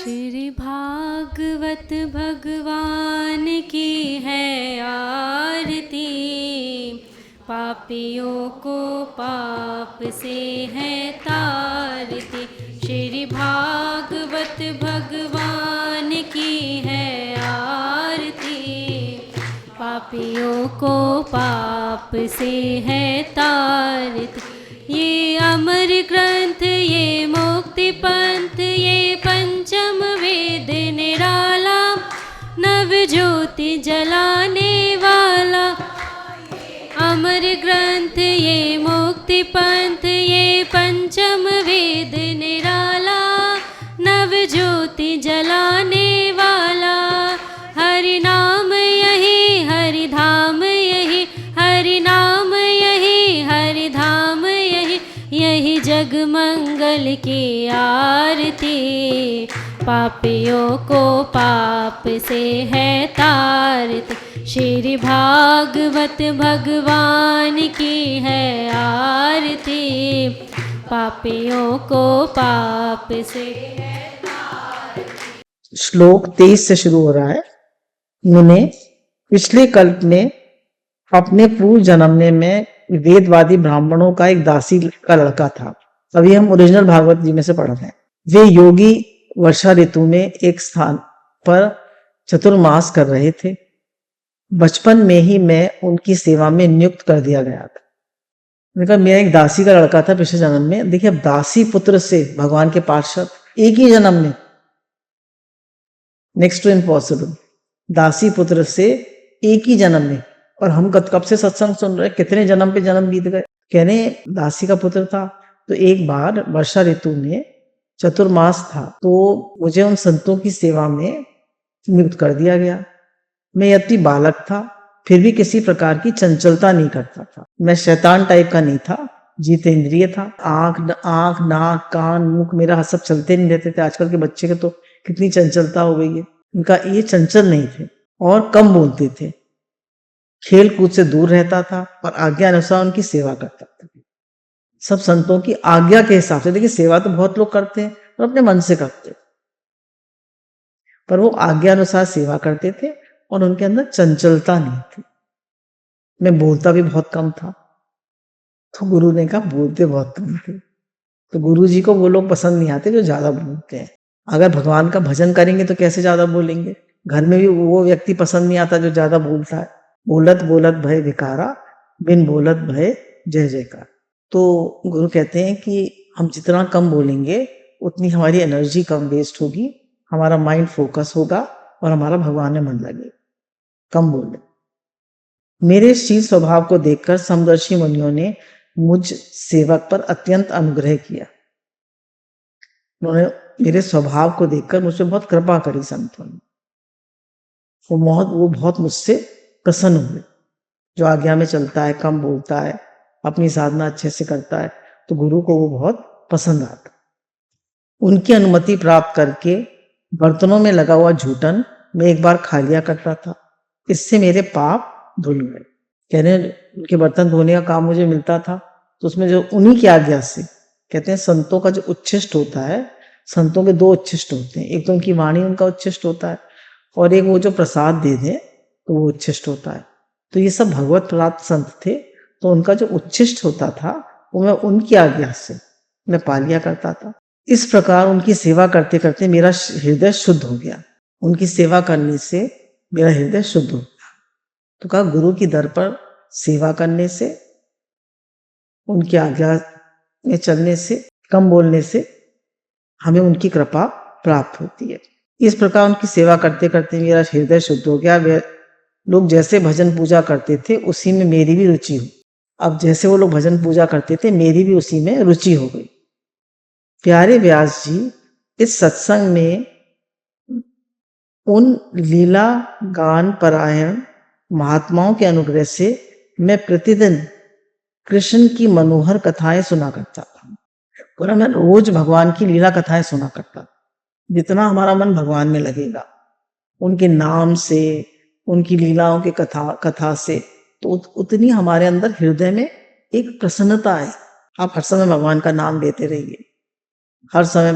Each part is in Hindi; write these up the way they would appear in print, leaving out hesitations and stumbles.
श्री भागवत भगवान की है आरती, पापियों को पाप से है तारती। श्री भागवत भगवान की है आरती, पापियों को पाप से है तारती। ये अमर ग्रंथ, ये मुक्ति पंथ, ये पंचम वेद निराला, नव ज्योति जलाने वाला। अमर ग्रंथ, ये मुक्ति पंथ, ये पंचम वेद निराला, नव ज्योति जलाने वाला। हरि नाम यही, हरि धाम यही, हरि नाम यही, हरि धाम यही, यही जग मंगल की आरती। पापियों को पाप से है तारती, श्री भागवत भगवान की है आरती, पापियों को पाप से है तारती। श्लोक 23 से शुरू हो रहा है। मुने, पिछले कल्प में अपने पूर्व जन्म में वेदवादी ब्राह्मणों का एक दासी का लड़का था। अभी हम ओरिजिनल भागवत जी में से पढ़ रहे हैं। वे योगी वर्षा ऋतु में एक स्थान पर चतुर्मास कर रहे थे। बचपन में ही मैं उनकी सेवा में नियुक्त कर दिया गया था। मैंने कहा मेरा एक दासी का लड़का था पिछले जन्म में। देखिए, अब दासी पुत्र से भगवान के पार्षद एक ही जन्म में, नेक्स्ट टू इम्पॉसिबल। दासी पुत्र से एक ही जन्म में, और हम कब से सत्संग सुन रहे, कितने जन्म पे जन्म बीत गए। कहने दासी का पुत्र था। तो एक बार वर्षा ऋतु में चतुर्मास था, तो मुझे उन संतों की सेवा में नियुक्त कर दिया गया। मैं यति बालक था, फिर भी किसी प्रकार की चंचलता नहीं करता था। मैं शैतान टाइप का नहीं था, जितेंद्रिय था। आंख नाक कान मुख मेरा सब चलते नहीं रहते थे। आजकल के बच्चे के तो कितनी चंचलता हो गई है। उनका ये चंचल नहीं थे और कम बोलते थे। खेल कूद से दूर रहता था और आज्ञा अनुसार उनकी सेवा करता था, सब संतों की आज्ञा के हिसाब से। देखिए, सेवा तो बहुत लोग करते हैं और अपने मन से करते, पर वो आज्ञा अनुसार सेवा करते थे और उनके अंदर चंचलता नहीं थी। मैं बोलता भी बहुत कम था, तो गुरु ने कहा बोलते बहुत कम थे। तो गुरु जी को वो लोग पसंद नहीं आते जो ज्यादा बोलते हैं। अगर भगवान का भजन करेंगे तो कैसे ज्यादा बोलेंगे। घर में भी वो व्यक्ति पसंद नहीं आता जो ज्यादा बोलता है। बोलत बोलत भय विकारा, बिन बोलत भय जय जयकार। तो गुरु कहते हैं कि हम जितना कम बोलेंगे उतनी हमारी एनर्जी कम वेस्ट होगी, हमारा माइंड फोकस होगा और हमारा भगवान में मन लगेगा। कम बोले। मेरे शील स्वभाव को देखकर समदर्शी मुनियों ने मुझ सेवक पर अत्यंत अनुग्रह किया। उन्होंने मेरे स्वभाव को देखकर मुझसे बहुत कृपा करी संतों ने। वो बहुत मुझसे प्रसन्न हुए। जो आज्ञा में चलता है, कम बोलता है, अपनी साधना अच्छे से करता है, तो गुरु को वो बहुत पसंद आता। उनकी अनुमति प्राप्त करके बर्तनों में लगा हुआ झूठन मैं एक बार खा लिया करता था। इससे मेरे पाप धुल गए। कहने उनके बर्तन धोने का काम मुझे मिलता था, तो उसमें जो उन्हीं की आज्ञा से, कहते हैं संतों का जो उच्छिष्ट होता है, संतों के दो उच्छिष्ट होते हैं। एक तो उनकी वाणी उनका उच्छिष्ट होता है, और एक वो जो प्रसाद दे दे तो वो उच्छिष्ट होता है। तो ये सब भगवत प्राप्त संत थे, तो उनका जो उच्छिष्ट होता था वो मैं उनकी आज्ञा से मैं पा लिया करता था। इस प्रकार उनकी सेवा करते करते मेरा हृदय शुद्ध हो गया। उनकी सेवा करने से मेरा हृदय शुद्ध हो गया। तो कहा गुरु की दर पर सेवा करने से, उनकी आज्ञा में चलने से, कम बोलने से हमें उनकी कृपा प्राप्त होती है। इस प्रकार उनकी सेवा करते करते मेरा हृदय शुद्ध हो गया। वे लोग जैसे भजन पूजा करते थे उसी में मेरी भी रुचि हुई। अब जैसे वो लोग भजन पूजा करते थे मेरी भी उसी में रुचि हो गई। प्यारे व्यास जी, इस सत्संग में उन लीला गान परायण महात्माओं के अनुग्रह से मैं प्रतिदिन कृष्ण की मनोहर कथाएं सुना करता था। पूरा मैं रोज भगवान की लीला कथाएं सुना करता। जितना हमारा मन भगवान में लगेगा उनके नाम से, उनकी लीलाओं के कथा से, तो उतनी हमारे अंदर हृदय में एक प्रसन्नता है। आप हर समय भगवान का नाम लेते रहिए, हर समय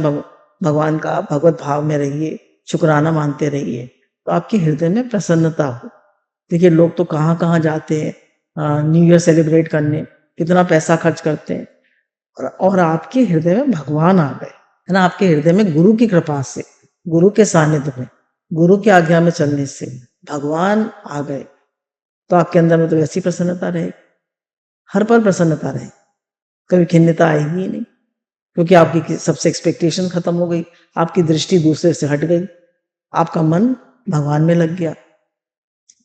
भगवान का भगवत भाव में रहिए, शुक्राना मानते रहिए, तो आपके हृदय में प्रसन्नता हो। देखिए लोग तो कहाँ कहाँ जाते हैं न्यू ईयर सेलिब्रेट करने, कितना पैसा खर्च करते हैं, और आपके हृदय में भगवान आ गए, है ना, आपके हृदय में गुरु की कृपा से, गुरु के सानिध्य में, गुरु की आज्ञा में चलने से भगवान आ गए, तो आपके अंदर में तो वैसी प्रसन्नता रहेगी, हर पल प्रसन्नता रहेगी, कभी खिन्नता आएगी ही नहीं, क्योंकि आपकी सबसे एक्सपेक्टेशन खत्म हो गई, आपकी दृष्टि दूसरे से हट गई, आपका मन भगवान में लग गया,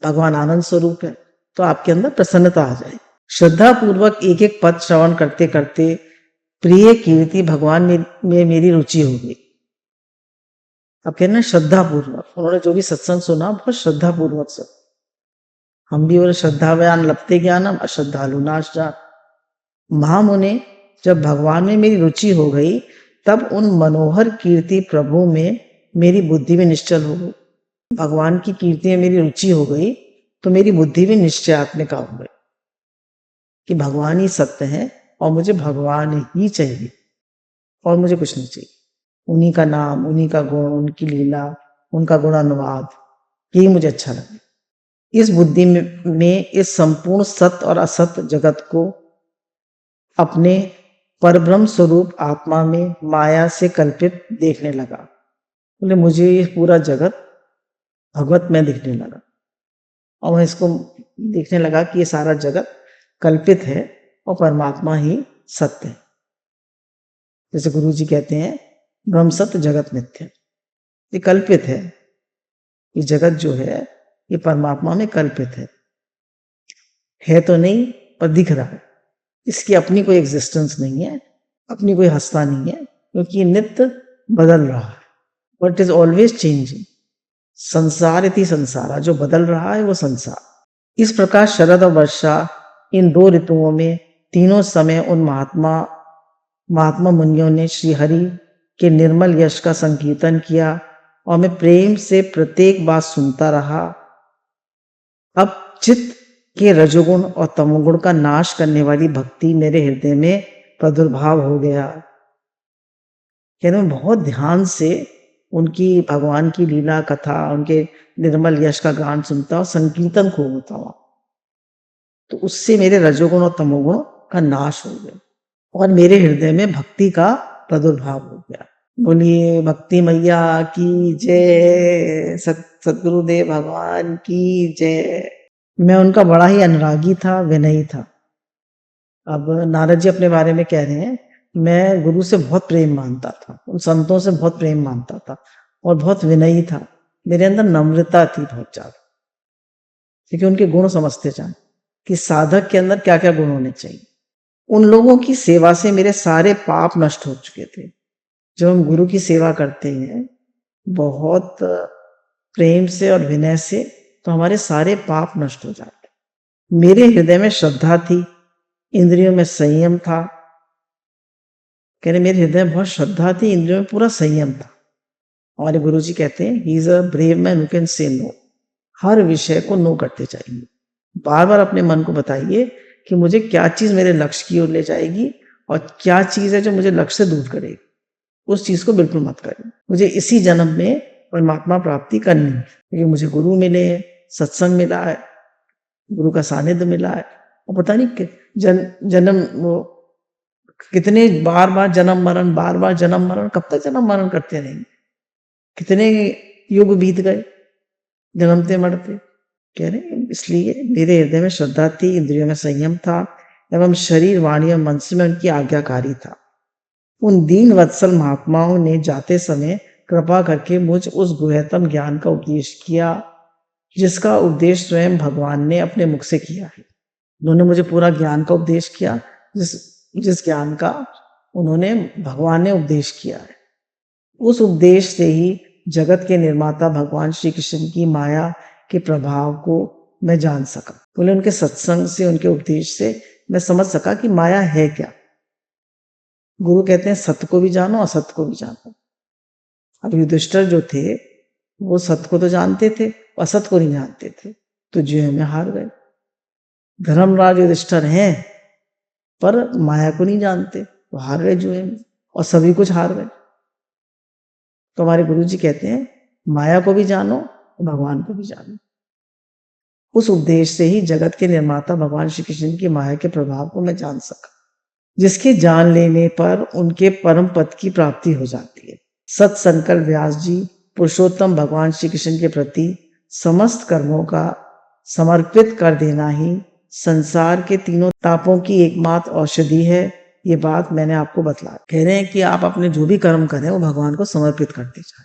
भगवान आनंद स्वरूप है, तो आपके अंदर प्रसन्नता आ जाए। श्रद्धा पूर्वक एक एक पद श्रवण करते करते प्रिय कीर्ति भगवान में मेरी रुचि हो गई। अब कहना है श्रद्धा पूर्वक, उन्होंने जो भी सत्संग सुना बहुत श्रद्धा पूर्वक सुना। हम भी बोले श्रद्धा बयान लपते ज्ञानम अश्रद्धालु नाश जान। महामुने जब भगवान में मेरी रुचि हो गई, तब उन मनोहर कीर्ति प्रभु में मेरी बुद्धि भी निश्चल हो गई। भगवान की कीर्ति में मेरी रुचि हो गई, तो मेरी बुद्धि भी निश्चयात्मिका हो गई कि भगवान ही सत्य है और मुझे भगवान ही चाहिए और मुझे कुछ नहीं चाहिए। उन्हीं का नाम, उन्हीं का गुण, उनकी लीला, उनका गुणानुवाद, यही मुझे अच्छा लगे। इस बुद्धि में इस संपूर्ण सत्य और असत्य जगत को अपने परब्रह्म स्वरूप आत्मा में माया से कल्पित देखने लगा। बोले मुझे ये पूरा जगत भगवत में दिखने लगा, और मैं इसको देखने लगा कि ये सारा जगत कल्पित है और परमात्मा ही सत्य है। जैसे गुरु जी कहते हैं ब्रह्म सत्य जगत मिथ्या, ये कल्पित है, ये जगत जो है ये परमात्मा में कल्पित है तो नहीं पर दिख रहा है, इसकी अपनी कोई एग्जिस्टेंस नहीं है, अपनी कोई हस्ता नहीं है, क्योंकि ये नित्य बदल रहा है, बट इज ऑलवेज चेंजिंग। संसार इति संसारा, जो बदल रहा है वो संसार। इस प्रकार शरद और वर्षा इन दो ऋतुओं में तीनों समय उन महात्मा मुनियों ने श्री हरि के निर्मल यश का संकीर्तन किया, और मैं प्रेम से प्रत्येक बात सुनता रहा। अब चित्त के रजोगुण और तमोगुण का नाश करने वाली भक्ति मेरे हृदय में प्रादुर्भाव हो गया। कहते मैं बहुत ध्यान से उनकी भगवान की लीला कथा, उनके निर्मल यश का गान सुनता और संकीर्तन खूब होता हुआ, तो उससे मेरे रजोगुण और तमोगुण का नाश हो गया और मेरे हृदय में भक्ति का प्रादुर्भाव हो गया। बोलिए भक्ति मैया की जय, सतगुरुदेव भगवान की जय। मैं उनका बड़ा ही अनुरागी था, विनयी था। अब नारद जी अपने बारे में कह रहे हैं, मैं गुरु से बहुत प्रेम मानता था, उन संतों से बहुत प्रेम मानता था और बहुत विनयी था। मेरे अंदर नम्रता थी बहुत ज्यादा, क्योंकि उनके गुण समझते जाए कि साधक के अंदर क्या क्या गुण होने चाहिए। उन लोगों की सेवा से मेरे सारे पाप नष्ट हो चुके थे। जब हम गुरु की सेवा करते हैं बहुत प्रेम से और विनय से, तो हमारे सारे पाप नष्ट हो जाते। मेरे हृदय में श्रद्धा थी, इंद्रियों में संयम था। कह रहे मेरे हृदय में बहुत श्रद्धा थी, इंद्रियों में पूरा संयम था। हमारे गुरु जी कहते हैं he is a brave man who can say no. हर विषय को नो करते जाइए, बार बार अपने मन को बताइए कि मुझे क्या चीज मेरे लक्ष्य की ओर ले जाएगी और क्या चीज है जो मुझे लक्ष्य से दूर करेगी। उस चीज को बिल्कुल मत करें। मुझे इसी जन्म में परमात्मा प्राप्ति करनी है, क्योंकि मुझे गुरु मिले हैं, सत्संग मिला है, गुरु का सानिध्य मिला है, और पता नहीं जन्म कितने बार जन्म मरण, बार जन्म मरण, कब तक जन्म मरण करते रहेंगे। कितने युग बीत गए जन्मते मरते। कह रहे इसलिए मेरे हृदय में श्रद्धा थी, इंद्रियों में संयम था एवं शरीर, वाणी और मन से मैं उनकी आज्ञाकारी था। उन दीन वत्सल महात्माओं ने जाते समय कृपा करके मुझ उस गुह्यतम ज्ञान का उपदेश किया, जिसका उपदेश स्वयं भगवान ने अपने मुख से किया है। उन्होंने मुझे पूरा ज्ञान का उपदेश किया, जिस ज्ञान का उन्होंने भगवान ने उपदेश किया है। उस उपदेश से ही जगत के निर्माता भगवान श्री कृष्ण की माया के प्रभाव को मैं जान सका। बोले उनके सत्संग से, उनके उपदेश से मैं समझ सका कि माया है क्या। गुरु कहते हैं सत्य को भी जानो, असत्य को भी जानो। अब युधिष्ठिर जो थे वो सत्य को तो जानते थे, असत्य को नहीं जानते थे, तो जुए में हार गए। धर्मराज युधिष्ठिर हैं पर माया को नहीं जानते, वो हार गए जुए में और सभी कुछ हार गए। तो हमारे गुरु जी कहते हैं माया को भी जानो, भगवान को भी जानो। उस उद्देश्य से ही जगत के निर्माता भगवान श्री कृष्ण की माया के प्रभाव को मैं जान सका, जिसके जान लेने पर उनके परम पद की प्राप्ति हो जाती है। सत्संकल्प व्यास जी पुरुषोत्तम भगवान श्री कृष्ण के प्रति समस्त कर्मों का समर्पित कर देना ही संसार के तीनों तापों की एकमात्र औषधि है। ये बात मैंने आपको बतला। कह रहे हैं कि आप अपने जो भी कर्म करें वो भगवान को समर्पित करते जाए।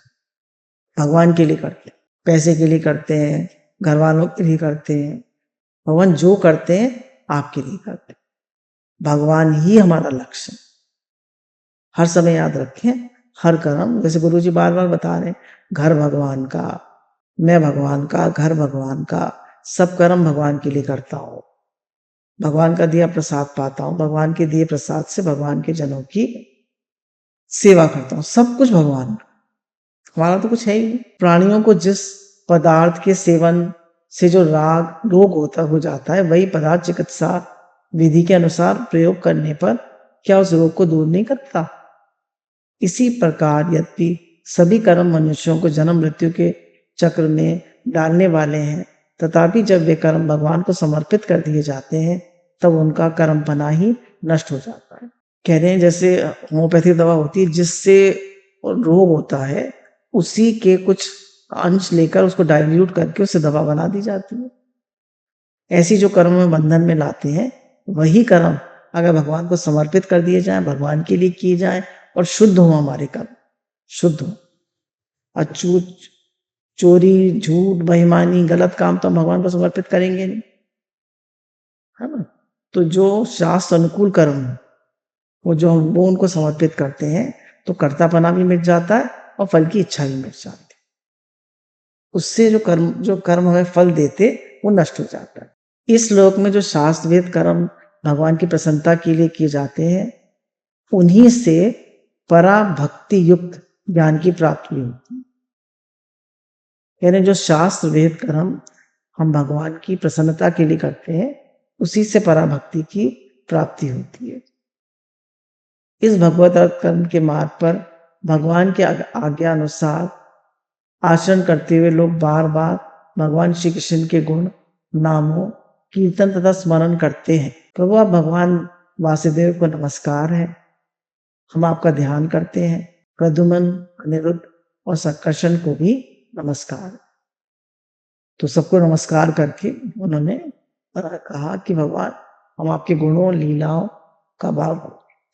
भगवान के लिए करते हैं, पैसे के लिए करते हैं, घर वालों के लिए करते हैं, भगवान जो करते हैं आपके लिए करते हैं। भगवान ही हमारा लक्ष्य है। हर समय याद रखें, हर कर्म, जैसे गुरु जी बार बार बता रहे हैं, घर भगवान का, मैं भगवान का, घर भगवान का, सब कर्म भगवान के लिए करता हूँ, भगवान का दिया प्रसाद पाता हूँ, भगवान के दिए प्रसाद से भगवान के जनों की सेवा करता हूँ, सब कुछ भगवान का, हमारा तो कुछ है ही नहीं। प्राणियों को जिस पदार्थ के सेवन से जो रोग हो जाता है, वही पदार्थ चिकित्सा विधि के अनुसार प्रयोग करने पर क्या उस रोग को दूर नहीं करता? इसी प्रकार यद्यपि सभी कर्म मनुष्यों को जन्म मृत्यु के चक्र में डालने वाले हैं, तथापि जब वे कर्म भगवान को समर्पित कर दिए जाते हैं तब उनका कर्मपना ही नष्ट हो जाता है। कह रहे हैं जैसे होम्योपैथिक दवा होती है, जिससे रोग होता है उसी के कुछ अंश लेकर उसको डाइल्यूट करके उससे दवा बना दी जाती है। ऐसी जो कर्म में बंधन में लाते हैं, वही कर्म अगर भगवान को समर्पित कर दिए जाएं, भगवान के लिए किए जाएं और शुद्ध हो हमारे कर्म, शुद्ध हो, अछूत, चोरी, झूठ, बेईमानी, गलत काम तो भगवान को समर्पित करेंगे नहीं, है ना। तो जो शास्त्र अनुकूल कर्म वो उनको समर्पित करते हैं तो कर्तापना भी मिट जाता है और फल की इच्छा भी मिट जाती है। उससे जो कर्म हमें फल देते वो नष्ट हो जाता है। इस लोक में जो शास्त्रवेद कर्म भगवान की प्रसन्नता के लिए किए जाते हैं, उन्हीं से पराभक्ति युक्त ज्ञान की प्राप्ति होती है। यानी जो शास्त्र वेद कर्म हम भगवान की प्रसन्नता के लिए करते हैं, उसी से पराभक्ति की प्राप्ति होती है। इस भगवत कर्म के मार्ग पर भगवान के आज्ञा अनुसार आचरण करते हुए लोग बार बार भगवान श्री कृष्ण के गुण, नामों, कीर्तन तथा स्मरण करते हैं। प्रभु आप भगवान वासुदेव को नमस्कार है, हम आपका ध्यान करते हैं। प्रद्युम्न, अनिरुद्ध और संकर्षण को भी नमस्कार। तो सबको नमस्कार करके उन्होंने कहा कि भगवान हम आपके गुणों, लीलाओं का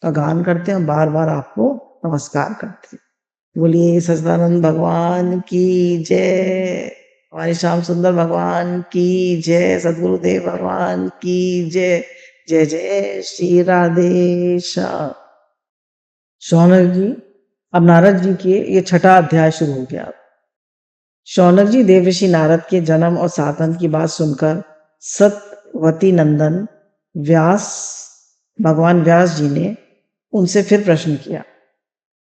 गान करते हैं, बार बार आपको नमस्कार करते हैं। बोलिए सच्चिदानंद भगवान की जय, हमारे श्याम सुंदर भगवान की जय, सद्गुरुदेव भगवान की जय। जय जय श्री राधे श्याम। शौनक जी, अब नारद जी के ये छठा अध्याय शुरू हो गया। शौनक जी देवर्षि नारद के जन्म और साधन की बात सुनकर सत्यवती नंदन भगवान व्यास जी ने उनसे फिर प्रश्न किया।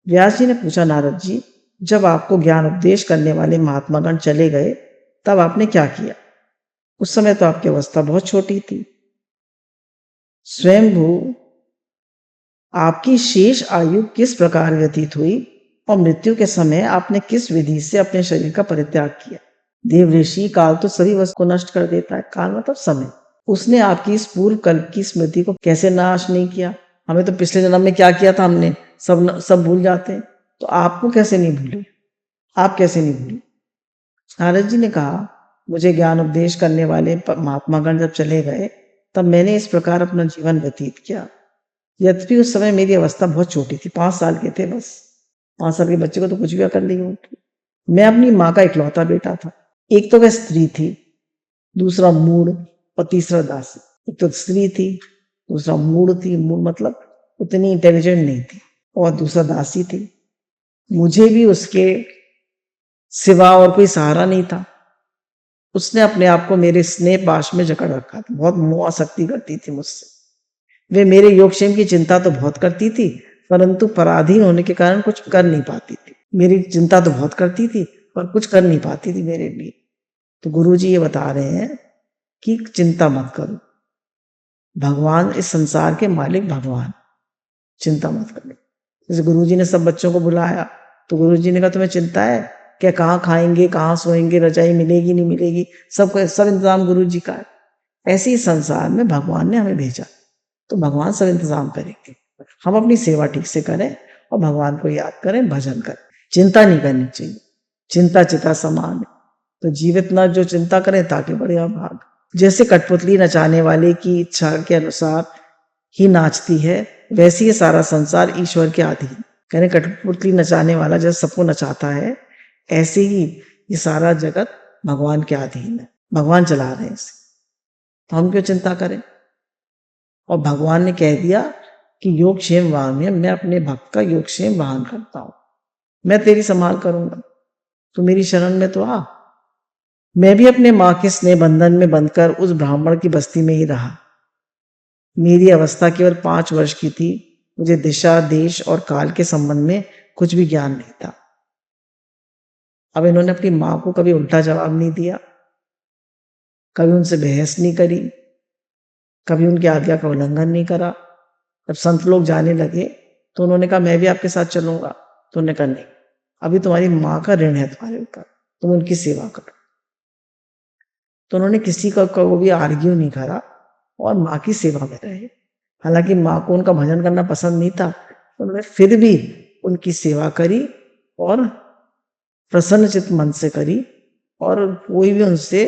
व्यास जी ने पूछा, नारद जी, जब आपको ज्ञान उपदेश करने वाले महात्मागण चले गए तब आपने क्या किया? उस समय तो आपकी अवस्था बहुत छोटी थी। स्वयंभू आपकी शेष आयु किस प्रकार व्यतीत हुई और मृत्यु के समय आपने किस विधि से अपने शरीर का परित्याग किया? देवऋषि, काल तो सभी वस्तु को नष्ट कर देता है। काल मतलब समय। उसने आपकी इस पूर्व कल्प की स्मृति को कैसे नाश नहीं किया? हमें तो पिछले जन्म में क्या किया था हमने सब भूल जाते हैं, तो आपको कैसे नहीं भूले? आप कैसे नहीं भूले? नारद जी ने कहा, मुझे ज्ञान उपदेश करने वाले महात्मागण जब चले गए तब मैंने इस प्रकार अपना जीवन व्यतीत किया। यद्यपि उस समय मेरी अवस्था बहुत छोटी थी, 5 साल के थे बस। 5 साल के बच्चे को तो कुछ भी कर ली होती। मैं अपनी माँ का इकलौता बेटा था। एक तो वह स्त्री थी, दूसरा मूढ़ और तीसरा दासी। एक तो स्त्री थी, दूसरा मूढ़ थी, मूढ़ मतलब उतनी इंटेलिजेंट नहीं थी, और दूसरा दासी थी। मुझे भी उसके सिवा और कोई सहारा नहीं था। उसने अपने आप को मेरे स्नेह पाश में जकड़ रखा था। बहुत मोह आसक्ति करती थी मुझसे। वे मेरे योगक्षेम की चिंता तो बहुत करती थी, परंतु पराधीन होने के कारण कुछ कर नहीं पाती थी। मेरी चिंता तो बहुत करती थी पर कुछ कर नहीं पाती थी मेरे लिए। तो गुरु जी ये बता रहे हैं कि चिंता मत करो, भगवान, इस संसार के मालिक भगवान, चिंता मत करनी। जैसे गुरुजी ने सब बच्चों को बुलाया तो गुरुजी ने कहा तुम्हें चिंता है क्या, कहाँ खाएंगे, कहाँ सोएंगे, रजाई मिलेगी नहीं मिलेगी, सब इंतजाम गुरुजी का है। ऐसे ही संसार में भगवान ने हमें भेजा, तो भगवान सब इंतजाम करेंगे। हम अपनी सेवा ठीक से करें और भगवान को याद करें, भजन करें। चिंता नहीं करनी चाहिए, चिंता चिता समान है। तो जीवित ना जो चिंता करें ताकि बढ़िया भाग। जैसे कठपुतली नचाने वाले की इच्छा के अनुसार ही नाचती है, वैसे ही सारा संसार ईश्वर के अधीन। कहने कठपुतली नचाने वाला जैसे सबको नचाता है, ऐसे ही ये सारा जगत भगवान के अधीन है, भगवान चला रहे हैं इसे, तो हम क्यों चिंता करें। और भगवान ने कह दिया कि योगक्षेम वाहन में मैं अपने भक्त का योगक्षेम वाहन करता हूं, मैं तेरी संभाल करूंगा, तू मेरी शरण में तो आ। मैं भी अपने माँ के स्नेह बंधन में बंधकर उस ब्राह्मण की बस्ती में ही रहा। मेरी अवस्था केवल 5 वर्ष की थी, मुझे दिशा, देश और काल के संबंध में कुछ भी ज्ञान नहीं था। अब इन्होंने अपनी माँ को कभी उल्टा जवाब नहीं दिया, कभी उनसे बहस नहीं करी, कभी उनकी आज्ञा का उल्लंघन नहीं करा। जब संत लोग जाने लगे तो उन्होंने कहा मैं भी आपके साथ चलूंगा, तो उन्होंने कहा नहीं, अभी तुम्हारी माँ का ऋण है तुम्हारे ऊपर, तुम उनकी सेवा करो। तो उन्होंने किसी का को भी आर्ग्यू नहीं करा और माँ की सेवा में रहे। हालांकि माँ को उनका भजन करना पसंद नहीं था, उन्होंने फिर भी उनकी सेवा करी और प्रसन्नचित मन से करी, और कोई भी उनसे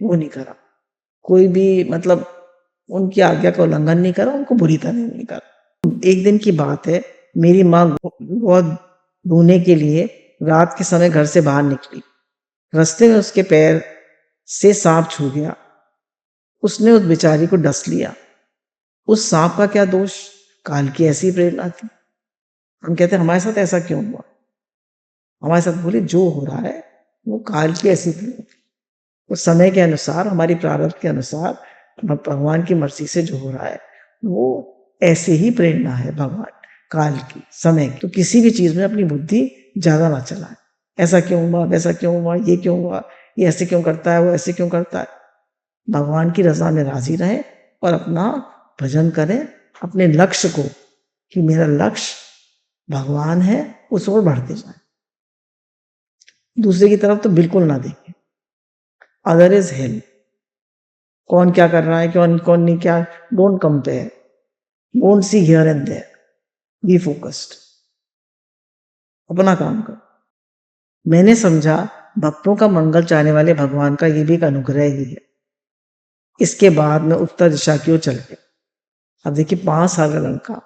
वो नहीं करा, कोई भी मतलब उनकी आज्ञा का उल्लंघन नहीं करा, उनको बुरी तरह नहीं करा। एक दिन की बात है, मेरी माँ बहुत धोने के लिए रात के समय घर से बाहर निकली। रास्ते में उसके पैर से सांप छू गया, उसने उस बेचारी को डस लिया। उस सांप का क्या दोष, काल की ऐसी प्रेरणा थी। हम कहते हैं हमारे साथ ऐसा क्यों हुआ, हमारे साथ बोले जो हो रहा है वो काल की ऐसी प्रेरणा, उस समय के अनुसार, हमारी प्रारब्ध के अनुसार, भगवान की मर्जी से जो हो रहा है वो ऐसे ही प्रेरणा है भगवान काल की, समय की। तो किसी भी चीज में अपनी बुद्धि ज्यादा ना चलाए, ऐसा क्यों हुआ, वैसा क्यों हुआ, ये क्यों हुआ, ये ऐसे क्यों करता है, वो ऐसे क्यों करता है। भगवान की रजा में राजी रहें और अपना भजन करें, अपने लक्ष्य को, कि मेरा लक्ष्य भगवान है, उस ओर बढ़ते जाए। दूसरे की तरफ तो बिल्कुल ना देखें। अदर इज हेल, कौन क्या कर रहा है, कौन नहीं क्या, don't compare, don't see here and there, be focused, अपना काम करो। मैंने समझा भक्तों का मंगल चाहने वाले भगवान का ये भी एक अनुग्रह ही है। इसके बाद मैं उत्तर दिशा की ओर चल गया। अब देखिए 5 साल का लड़का,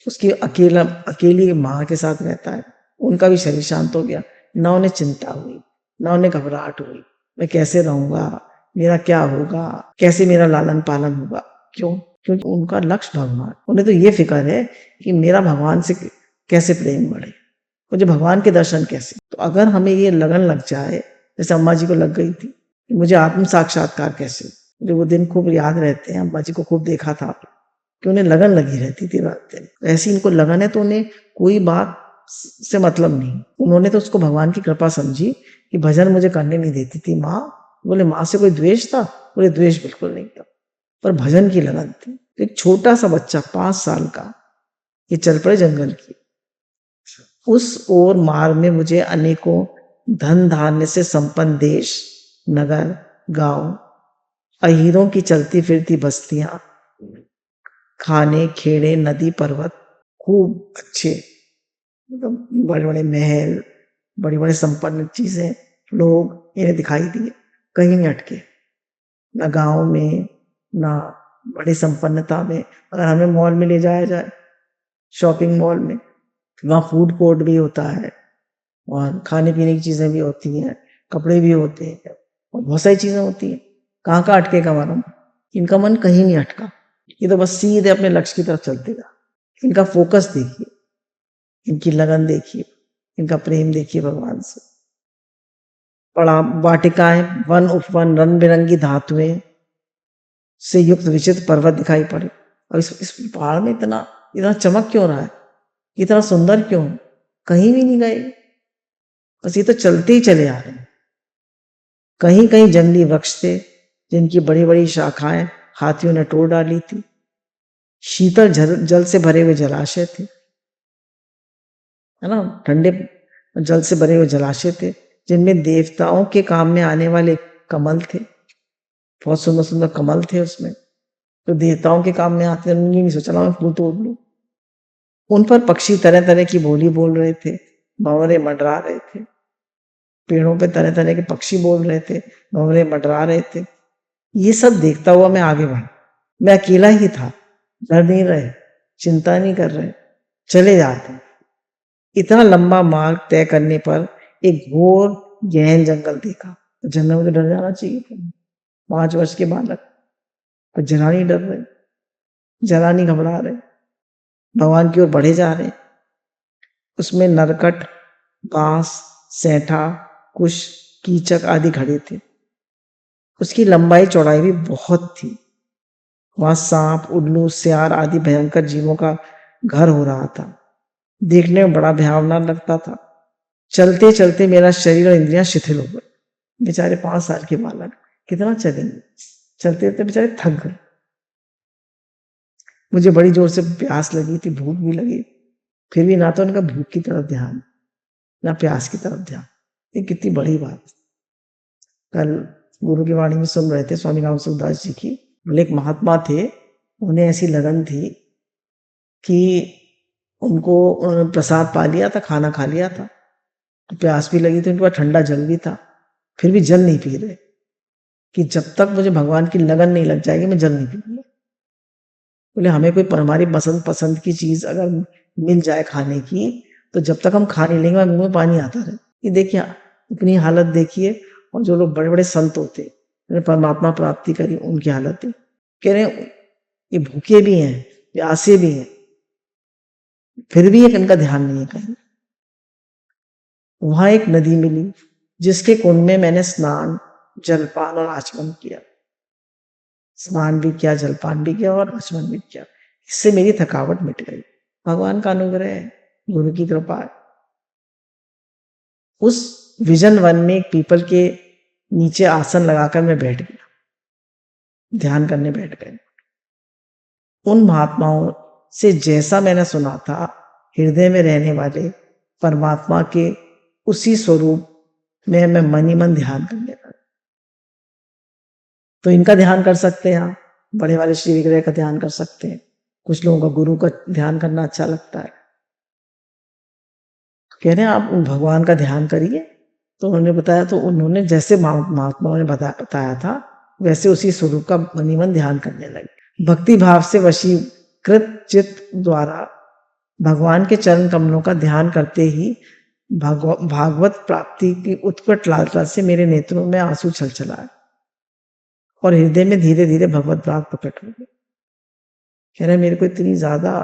उसकी अकेली माँ के साथ रहता है, उनका भी शरीर शांत हो गया, ना उन्हें चिंता हुई, ना उन्हें घबराहट हुई, मैं कैसे रहूंगा, मेरा क्या होगा, कैसे मेरा लालन पालन होगा। क्यों? क्योंकि उनका लक्ष्य भगवान, उन्हें तो ये फिक्र है कि मेरा भगवान से कैसे प्रेम बढ़े, मुझे भगवान के दर्शन कैसे। तो अगर हमें ये लगन लग जाए, जैसे अम्मा जी को लग गई थी कि मुझे आत्म साक्षात्कार कैसे, मुझे वो दिन खूब याद रहते हैं, अम्मा जी को खूब देखा था कि उन्हें लगन लगी रहती थी रात दिन। ऐसी इनको लगन है तो उन्हें कोई बात से मतलब नहीं, उन्होंने तो उसको भगवान की कृपा समझी कि भजन मुझे करने नहीं देती थी माँ। बोले माँ से कोई द्वेष था? बोले द्वेष बिल्कुल नहीं था, पर भजन की लगन थी। एक छोटा सा बच्चा 5 साल का, ये चल पड़े जंगल की उस ओर मार्ग में मुझे अनेकों धन धान्य से संपन्न देश, नगर, गांव, अहीरों की चलती फिरती बस्तियां, खाने खेड़े, नदी, पर्वत, खूब अच्छे मतलब बड़े बड़े महल, बड़ी बड़ी संपन्न चीजें, लोग इन्हें दिखाई दिए, कहीं नहीं अटके, ना गांव में ना बड़ी संपन्नता में। अगर हमें मॉल में ले जाया जाए, शॉपिंग मॉल में, वहाँ फूड कोर्ट भी होता है और खाने पीने की चीजें भी होती हैं, कपड़े भी होते हैं और बहुत सारी चीजें होती हैं। कहाँ कहाँ अटकेगा मन, इनका मन कहीं नहीं अटका, ये तो बस सीधे अपने लक्ष्य की तरफ चलते रहा। इनका फोकस देखिए, इनकी लगन देखिए, इनका प्रेम देखिए भगवान से। बड़ा वाटिकाएं, वन उपवन, रंग बिरंगी धातुएं से युक्त विचित्र पर्वत दिखाई पड़े। और इस पहाड़ में इतना चमक क्यों रहा है, इतना सुंदर क्यों? कहीं भी नहीं गए, बस ये तो चलते ही चले आ रहे हैं। कहीं कहीं जंगली वृक्ष थे जिनकी बड़ी बड़ी शाखाएं हाथियों ने तोड़ डाली थी। शीतल जल से भरे हुए जलाशय थे, है ना, ठंडे जल से भरे हुए जलाशय थे, जिनमें देवताओं के काम में आने वाले कमल थे। बहुत सुंदर सुंदर कमल थे उसमें, तो देवताओं के काम में आते हैं। उन्होंने नहीं सोचा मैं फूल तोड़ लूं। उन पर पक्षी तरह तरह की बोली बोल रहे थे, भंवरे मंडरा रहे थे। पेड़ों पे तरह तरह के पक्षी बोल रहे थे, भंवरे मंडरा रहे थे। ये सब देखता हुआ मैं आगे बढ़ा। मैं अकेला ही था, डर नहीं रहे, चिंता नहीं कर रहे, चले जाते। इतना लंबा मार्ग तय करने पर एक घोर गहन जंगल देखा। तो जंगल में तो डर जाना चाहिए था। 5 वर्ष के बालक, पर जरा नहीं डर रहे, जरा नहीं घबरा रहे, भगवान की ओर बढ़े जा रहे। उसमें नरकट, बांस, सेंठा, कुश, कीचक आदि खड़े थे। उसकी लंबाई चौड़ाई भी बहुत थी। वहां सांप, उल्लू, सियार आदि भयंकर जीवों का घर हो रहा था। देखने में बड़ा भयावना लगता था। चलते चलते मेरा शरीर और इंद्रियां शिथिल हो गए। बेचारे 5 साल के बालक कितना चलेंगे, चलते चलते बेचारे थक गए। मुझे बड़ी जोर से प्यास लगी थी, भूख भी लगी, फिर भी ना तो उनका भूख की तरफ ध्यान, ना प्यास की तरफ ध्यान। ये कितनी बड़ी बात। कल गुरु की वाणी में सुन रहे थे स्वामी राम सुखदास जी की। बोले एक महात्मा थे, उन्हें ऐसी लगन थी कि उनको उन्होंने प्रसाद पा लिया था, खाना खा लिया था, तो प्यास भी लगी थी, उनके पास ठंडा जल भी था, फिर भी जल नहीं पी रहे कि जब तक मुझे भगवान की लगन नहीं लग जाएगी मैं जल नहीं पीऊंगा। बोले हमें कोई हमारी पसंद पसंद की चीज अगर मिल जाए खाने की, तो जब तक हम खा नहीं लेंगे मुंह में पानी आता रहे। ये देखिए अपनी हालत देखिए, और जो लोग बड़े बड़े संत होते परमात्मा प्राप्ति करी उनकी हालत है। कह रहे ये भूखे भी हैं, प्यासे भी हैं, फिर भी एक इनका ध्यान नहीं है कहीं। वहां एक नदी मिली जिसके कुंड में मैंने स्नान, जलपान और आचमन किया। स्नान भी किया, जलपान भी किया और आचमन भी किया। इससे मेरी थकावट मिट गई। भगवान का अनुग्रह है, गुरु की कृपा है। उस विजन वन में एक पीपल के नीचे आसन लगाकर मैं बैठ गया, ध्यान करने बैठ गए। उन महात्माओं से जैसा मैंने सुना था, हृदय में रहने वाले परमात्मा के उसी स्वरूप में मैं मन ही मन ध्यान करने लगा। तो इनका ध्यान कर सकते हैं आप, बड़े वाले श्री विग्रह का ध्यान कर सकते हैं। कुछ लोगों का गुरु का ध्यान करना अच्छा लगता है। कह रहे हैं आप भगवान का ध्यान करिए। तो उन्होंने बताया, तो उन्होंने जैसे महात्माओं ने बताया था वैसे उसी स्वरूप का मन ही मन ध्यान करने लगे। भक्ति भाव से वशीकृत चित्त द्वारा भगवान के चरण कमलों का ध्यान करते ही भागवत प्राप्ति की उत्कट लालसा से मेरे नेत्रों में आंसू छलछलाए और हृदय में धीरे धीरे भगवत राग प्रकट हो गई। कह रहे मेरे को इतनी ज्यादा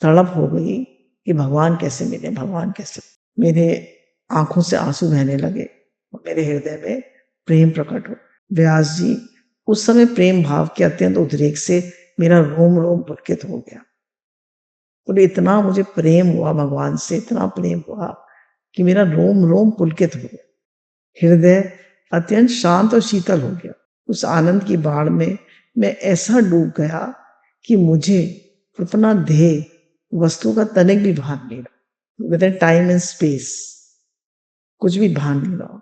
तड़प हो गई कि भगवान कैसे मिले, भगवान कैसे। मेरे आंखों से आंसू बहने लगे और मेरे हृदय में प्रेम प्रकट हो। व्यास जी, उस समय प्रेम भाव के अत्यंत उद्रेक से मेरा रोम रोम पुलकित हो गया। और इतना मुझे प्रेम हुआ भगवान से, इतना प्रेम हुआ कि मेरा रोम रोम पुलकित हो गया। हृदय अत्यंत शांत और शीतल हो गया। उस आनंद की बाढ़ में मैं ऐसा डूब गया कि मुझे अपना ध्येय वस्तु का तनिक भी भान नहीं रहा। कहते हैं टाइम एंड स्पेस, कुछ भी भान नहीं रहा।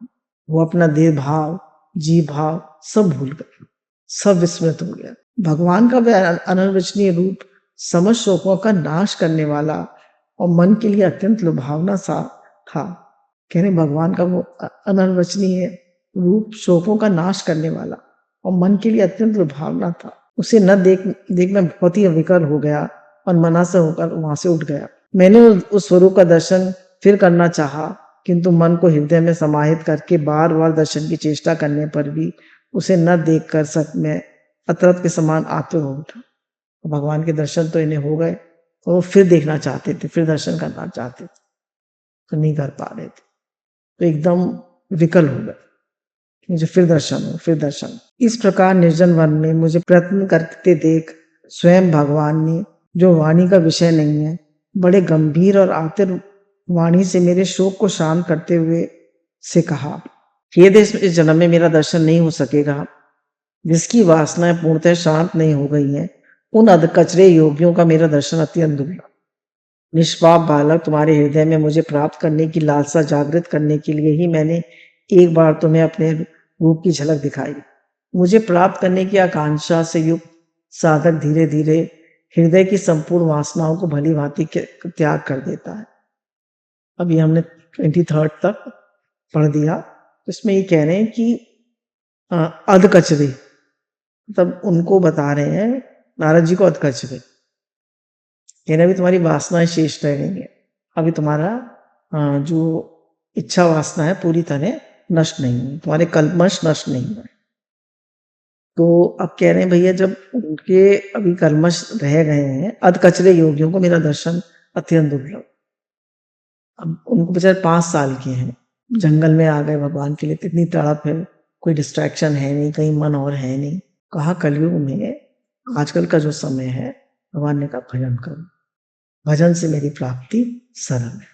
वो अपना देह भाव, जीव भाव सब भूल गया, सब विस्मृत हो गया। भगवान का वह अनिर्वचनीय रूप समस्त शोकों का नाश करने वाला और मन के लिए अत्यंत लुभावना सा था। कह रहे भगवान का वो अनिर्वचनीय रूप शोकों का नाश करने वाला और मन के लिए अत्यंत लुभावना था। उसे न देख मैं बहुत ही विकल हो गया और मना से होकर वहां से उठ गया। मैंने उस स्वरूप का दर्शन फिर करना चाहा, किंतु मन को हृदय में समाहित करके बार बार दर्शन की चेष्टा करने पर भी उसे न देख कर मैं अतरत के समान आतुर हो उठा। भगवान के दर्शन तो इन्हें हो गए और वो फिर देखना चाहते थे, फिर दर्शन करना चाहते थे, तो नहीं कर पा रहे थे, तो एकदम विकल हो गए। मुझे फिर दर्शन हो, फिर दर्शन। इस प्रकार निर्जन वन में मुझे प्रयत्न करते देख स्वयं भगवान ने, जो वाणी का विषय नहीं है, बड़े गंभीर और आतिर वाणी से मेरे शोक को शांत करते हुए से कहा, यदि इस जन्म में मेरा दर्शन नहीं हो सकेगा, जिसकी वासनाएं पूर्णतः शांत नहीं हो गई हैं, उन अधकचरे योगियों का मेरा दर्शन अत्यंत दुर्लभ। निष्पाप बालक, तुम्हारे हृदय में मुझे प्राप्त करने की लालसा जागृत करने के लिए ही मैंने एक बार तुम्हें अपने रूप की झलक दिखाई। मुझे प्राप्त करने की आकांक्षा से युक्त साधक धीरे धीरे हृदय की संपूर्ण वासनाओं को भली भांति त्याग कर देता है। अभी हमने 23 तक पढ़ दिया। तो इसमें ये कह रहे हैं कि अधकचरे, तब उनको बता रहे हैं नारद जी को अधकचरे, कह रहे अभी तुम्हारी वासनाएं शेष रह गई है, अभी तुम्हारा जो इच्छा वासना है पूरी तरह नष्ट नहीं हुई, तुम्हारे कल्मश नष्ट नहीं हुए। तो अब कह रहे हैं भैया जब उनके अभी कल्मश रह गए हैं, अधकचरे योगियों को मेरा दर्शन अत्यंत दुर्लभ। अब उनको बेचारे 5 साल के हैं, जंगल में आ गए भगवान के लिए, कितनी तड़प है, कोई डिस्ट्रैक्शन है नहीं, कहीं मन और है नहीं। कहा कलयुग में आजकल का जो समय है, भगवान ने कहा भजन करो, भजन से मेरी प्राप्ति सरल है।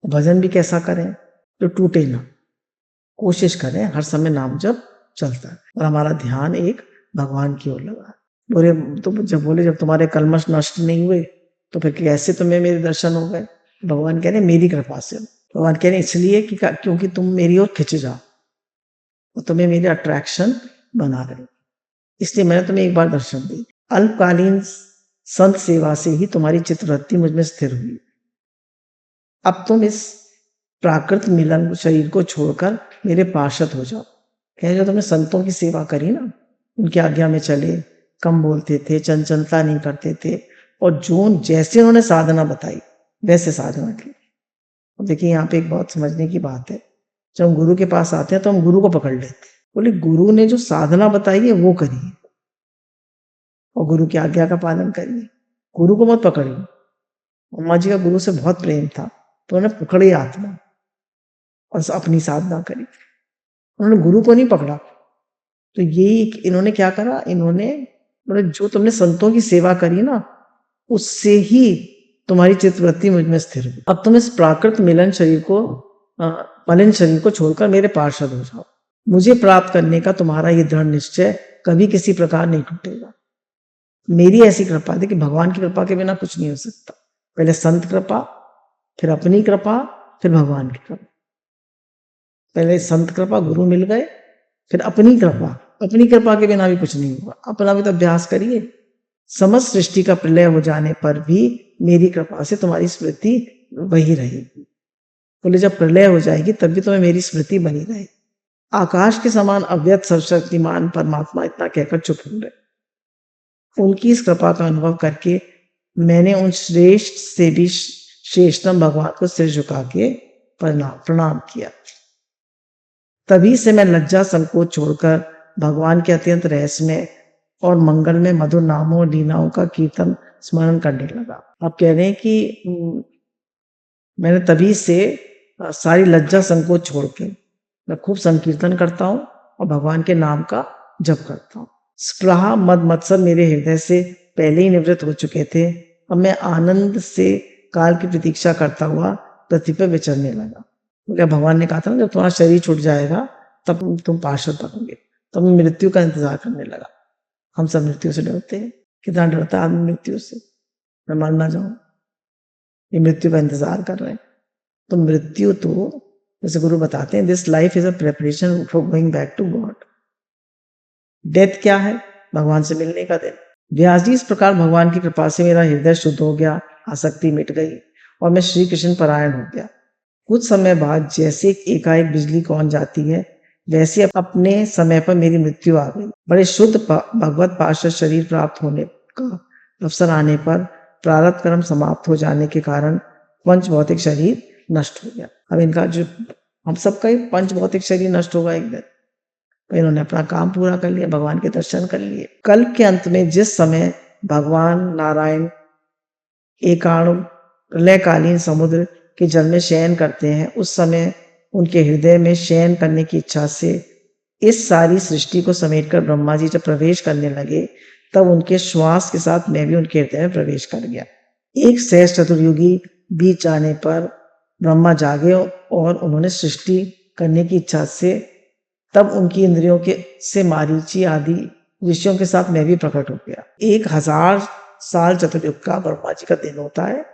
भजन भी कैसा करें जो टूटे ना, कोशिश करें हर समय नाम जप चलता है और हमारा ध्यान एक भगवान की ओर लगा। बोले जब तुम्हारे कल्मश नष्ट नहीं हुए तो फिर कैसे तुम्हें मेरे दर्शन हो गए? भगवान कह रहे मेरी कृपा से। भगवान कह रहे इसलिए कि क्योंकि तुम मेरी ओर खिंच जाओ और तुम्हें मेरे अट्रैक्शन बना रहे, इसलिए मैंने तुम्हें एक बार दर्शन दी। अल्पकालीन संत सेवा से ही तुम्हारी चित्तवृत्ति मुझ में स्थिर हुई। अब तुम इस प्राकृत मिलन शरीर को छोड़कर मेरे पार्षद हो जाओ। कह जो तुमने संतों की सेवा करी ना, उनकी आज्ञा में चले, कम बोलते थे, चंचलता नहीं करते थे, और जो जैसे उन्होंने साधना बताई वैसे साधना की। अब देखिए यहाँ पे एक बहुत समझने की बात है, जब हम गुरु के पास आते हैं तो हम गुरु को पकड़ लेते, बोले गुरु ने जो साधना बताई है वो करिए और गुरु की आज्ञा का पालन करिए, गुरु को मत पकड़िए। अम्मा जी का गुरु से बहुत प्रेम था तो उन्होंने पकड़ी आत्मा और अपनी साधना करी, उन्होंने गुरु को नहीं पकड़ा। तो यही इन्होंने क्या करा, इन्होंने जो तुमने संतों की सेवा करी ना उससे ही तुम्हारी चित्तवृत्ति मुझ में स्थिर हुई। अब तुम इस प्राकृत मिलन शरीर को मलिन शरीर को छोड़कर मेरे पार्षद हो जाओ। मुझे प्राप्त करने का तुम्हारा ये दृढ़ निश्चय कभी किसी प्रकार नहीं टूटेगा। मेरी ऐसी कृपा थी कि भगवान की कृपा के बिना कुछ नहीं हो सकता। पहले संत कृपा, फिर अपनी कृपा, फिर भगवान की कृपा। पहले संत कृपा, गुरु मिल गए, फिर अपनी कृपा। अपनी कृपा के बिना भी कुछ नहीं हुआ। अपना भी तो अभ्यास करिए। समस्त सृष्टि का प्रलय हो जाने पर भी मेरी कृपा से तुम्हारी स्मृति वही रहेगी। बोले जब प्रलय हो जाएगी तब भी तुम्हें मेरी स्मृति बनी रहे। आकाश के समान अव्यक्त सर्वशक्तिमान परमात्मा इतना कहकर चुप हो गए। उनकी इस कृपा का अनुभव करके मैंने उन श्रेष्ठ से भी श्रेष्ठतम भगवान को सिर झुका के प्रणाम किया। तभी से मैं लज्जा संकोच छोड़कर भगवान के अत्यंत रहस्यमय और मंगल में मधुर नामों और लीलाओं का कीर्तन स्मरण करने लगा। आप कह रहे हैं कि मैंने तभी से सारी लज्जा संकोच छोड़ के मैं खूब संकीर्तन करता हूँ और भगवान के नाम का जप करता हूँ। स्पृहा मद मत्सर मेरे हृदय से पहले ही निवृत्त हो चुके थे। अब मैं आनंद से काल की प्रतीक्षा करता हुआ पृथ्वी पर विचरने लगा। तो भगवान ने कहा था ना जब तुम्हारा शरीर छूट जाएगा तब तुम पार्षद बनोगे। तब मैं मृत्यु का इंतजार करने लगा। हम सब मृत्यु से डरते हैं, कितना डरता है आदमी मृत्यु से, मैं मर ना जाऊं, ये मृत्यु का इंतजार कर रहे हैं। तो मृत्यु तो जैसे गुरु बताते हैं this life is a preparation for going back to God. Death क्या है? भगवान से मिलने का दिन। व्यास जी इस प्रकार भगवान की कृपा से मेरा हृदय शुद्ध हो गया, आसक्ति मिट गई और मैं श्री कृष्ण परायण हो गया। कुछ समय बाद जैसे एकाएक बिजली कौन जाती है वैसे अपने समय पर मेरी मृत्यु आ गई। बड़े शुद्ध भगवत पार्षद शरीर प्राप्त होने का अवसर आने पर प्रारब्ध कर्म समाप्त हो जाने के कारण पंच भौतिक शरीर नष्ट हो गया। अब इनका जो हम सबका ही पंच भौतिक शरीर नष्ट होगा एक दिन। तो इन्होंने अपना काम पूरा कर लिया, भगवान के दर्शन कर लिए। कल के अंत में जिस समय भगवान नारायण एकाणु प्रलयकालीन समुद्र के जल में शयन करते हैं, उस समय उनके हृदय में शयन करने की इच्छा से इस सारी सृष्टि को समेटकर ब्रह्मा जी जब प्रवेश करने लगे तब उनके श्वास के साथ मैं भी उनके हृदय में प्रवेश कर गया। एक सहस्र चतुर्युगी बीत जाने पर ब्रह्मा जागे और उन्होंने सृष्टि करने की इच्छा से तब उनकी इंद्रियों के से मारीची आदि ऋषियों के साथ मैं भी प्रकट हो गया। 1000 साल चतुर्युग का ब्रह्मा जी का दिन होता है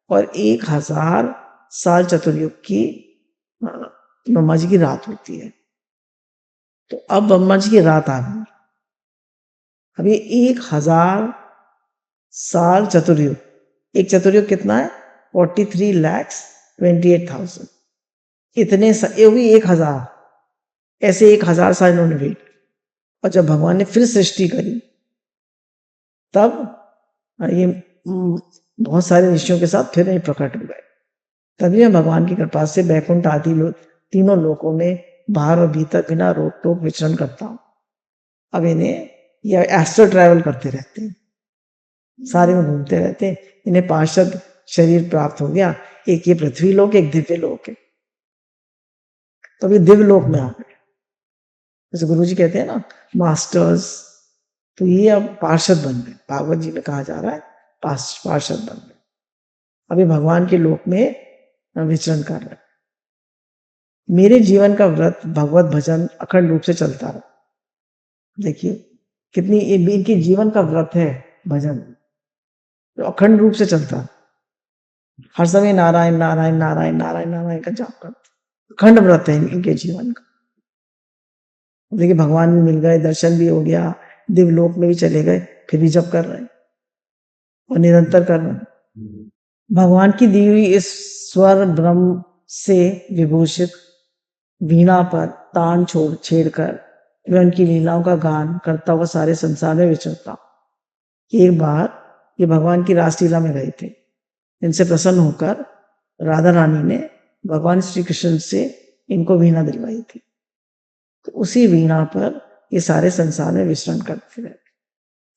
और 1000 साल चतुर्युग की ब्रह्मा जी की रात होती है। तो अब ब्रह्मा जी की रात आ गई। अब ये 1000 साल चतुर्युग, एक चतुर्युग कितना है? 43,28,000। इतने ये भी 1000, ऐसे 1000 साल इन्होंने वेट। और जब भगवान ने फिर सृष्टि करी तब ये बहुत सारे ऋषियों के साथ फिर ये प्रकट हो गए। तभी मैं भगवान की कृपा से बैकुंठ आदि तीनों लोकों में बाहर और भीतर बिना रोक टोक विचरण करता हूँ। अब इन्हें ये एस्ट्रल ट्रैवल करते रहते हैं, सारे में घूमते रहते हैं। इन्हें पार्षद शरीर प्राप्त हो गया, एक ये पृथ्वी लोक, एक दिव्य लोक है। तो अभी दिव्य लोक में आ गए। जैसे गुरु जी कहते हैं ना मास्टर्स, तो ये अब पार्षद बन गए। भागवत जी में कहा जा रहा है पार्षद बन गए, अभी भगवान के लोक में विचरण कर रहे हैं। मेरे जीवन का व्रत भगवत भजन अखंड रूप से चलता रहा। देखिए कितनी इनके जीवन का व्रत है भजन, तो अखंड रूप से चलता, हर समय नारायण नारायण नारायण नारायण नारायण का जाप करते, अखंड व्रत है इनके जीवन का। देखिए भगवान भी मिल गए, दर्शन भी हो गया, दिवलोक में भी चले गए, फिर भी जप कर रहे हैं और निरंतर कर रहे हैं। भगवान की दी हुई इस स्वर ब्रह्म से विभूषित वीणा पर तान छेड़कर वे उनकी लीलाओं का गान करता हुआ सारे संसार में विचरता। एक बार ये भगवान की रासलीला में गए थे। इनसे प्रसन्न होकर राधा रानी ने भगवान श्री कृष्ण से इनको वीणा दिलवाई थी। तो उसी वीणा पर ये सारे संसार में विचरण करते रहते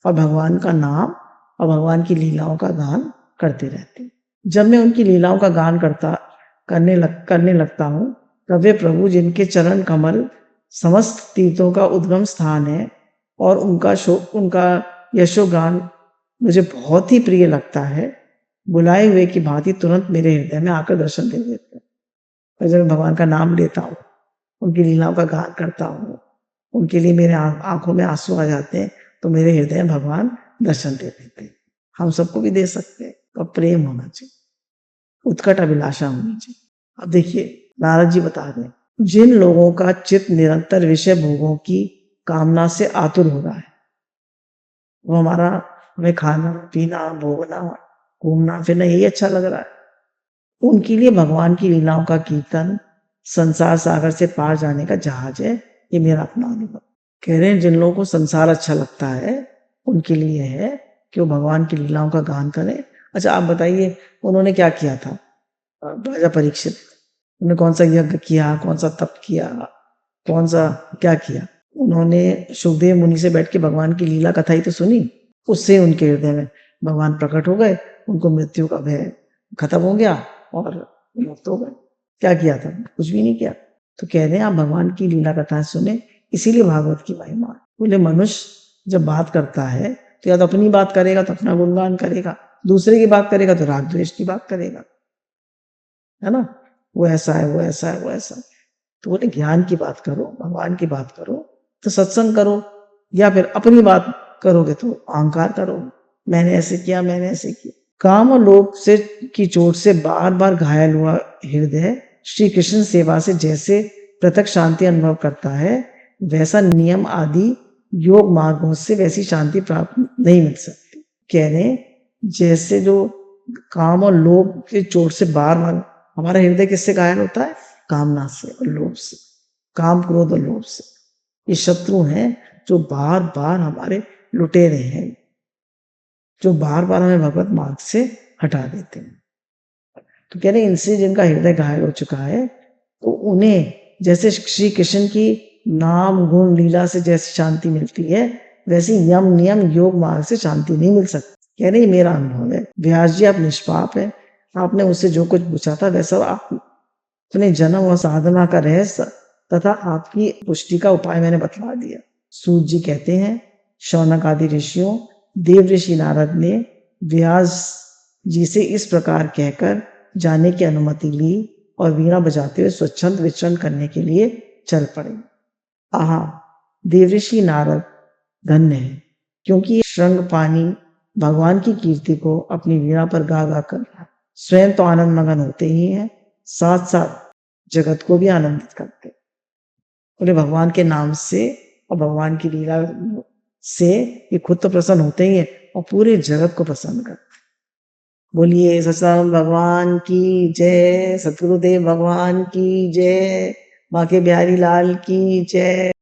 और भगवान का नाम और भगवान की लीलाओं का गान करते रहते। जब मैं उनकी लीलाओं का गान करने लगता हूँ तब वे प्रभु जिनके चरण कमल समस्त तीर्थों का उद्गम स्थान है और उनका यशोगान मुझे बहुत ही प्रिय लगता है, बुलाए हुए की भांति तुरंत मेरे हृदय में आकर दर्शन दे देते हैं। और जब मैं भगवान का नाम लेता हूँ, उनकी लीलाओं का गान करता हूँ, उनके लिए मेरे आंखों में आंसू आ जाते हैं, तो मेरे हृदय में भगवान दर्शन दे देते हैं। हम सबको भी दे सकते हैं। तो प्रेम होना चाहिए, उत्कट अभिलाषा होनी चाहिए। अब देखिए नारद जी बता रहे हैं, जिन लोगों का चित्त निरंतर विषय भोगों की कामना से आतुर हो रहा है, वो हमें खाना पीना भोगना घूमना फिरना यही अच्छा लग रहा है, उनके लिए भगवान की लीलाओं का कीर्तन संसार सागर से पार जाने का जहाज है। ये मेरा अपना अनुभव। कह रहे हैं जिन लोगों को संसार अच्छा लगता है उनके लिए है कि वो भगवान की लीलाओं का गान करें। अच्छा आप बताइए उन्होंने क्या किया था? राजा परीक्षित, उन्होंने कौन सा यज्ञ किया, कौन सा तप किया, कौन सा क्या किया? उन्होंने सुखदेव मुनि से बैठ के भगवान की लीला कथा ही तो सुनी, उससे उनके हृदय में भगवान प्रकट हो गए, उनको मृत्यु का भय खत्म हो गया और मुक्त हो गए। क्या किया था? कुछ भी नहीं किया। तो कह रहे हैं आप भगवान की लीला कथा सुने, इसीलिए भागवत की महिमा। बोले मनुष्य जब बात करता है तो या तो अपनी बात करेगा तो अपना गुणगान करेगा, दूसरे की बात करेगा तो राग द्वेष की बात करेगा, है ना, वो ऐसा है वो ऐसा है वो ऐसा है। तो बोले ज्ञान की बात करो, भगवान की बात करो तो सत्संग करो, या फिर अपनी बात करोगे तो अहंकार करो, मैंने ऐसे किया मैंने ऐसे किया। काम और लोभ से की चोट से बार बार घायल हुआ हृदय श्री कृष्ण सेवा से जैसे पृथक शांति अनुभव करता है, वैसा नियम आदि योग मार्गों से वैसी शांति प्राप्त नहीं मिल सकती। कह रहे जैसे जो काम और लोभ की चोट से बार बार हमारा हृदय किससे घायल होता है? कामना से और लोभ से, काम क्रोध और लोभ से। ये शत्रु हैं जो बार बार हमारे लुटेरे हैं, जो बार बार हमें भगवत मार्ग से हटा देते हैं। तो कह रहे इनसे जिनका हृदय घायल हो चुका है तो उन्हें जैसे श्री कृष्ण की नाम गुण लीला से जैसी शांति मिलती है वैसी यम नियम योग मार्ग से शांति नहीं मिल सकती। कह रहे मेरा अनुभव है। व्यास जी आप निष्पाप है, आपने उससे जो कुछ पूछा था वैसा आप अपने जन्म और साधना का रहस्य तथा आपकी पुष्टि का उपाय मैंने बतला दिया। सूत जी कहते हैं शौनक आदि ऋषियों देव ऋषि नारद ने व्यास जी से इस प्रकार कहकर जाने की अनुमति ली और वीणा बजाते हुए स्वच्छंद विचरण करने के लिए चल पड़े। आहा, देव ऋषि नारद धन्य है, क्योंकि श्रृंग पानी भगवान की कीर्ति को अपनी वीणा पर गा गा कर स्वयं तो आनंद मगन होते ही हैं, साथ साथ जगत को भी आनंदित करते हैं। बोले भगवान के नाम से और भगवान की लीला से ये खुद तो प्रसन्न होते ही है और पूरे जगत को प्रसन्न करते हैं। बोलिए सच्चिदानंद भगवान की जय, सतगुरुदेव भगवान की जय, माँ के बिहारी लाल की जय।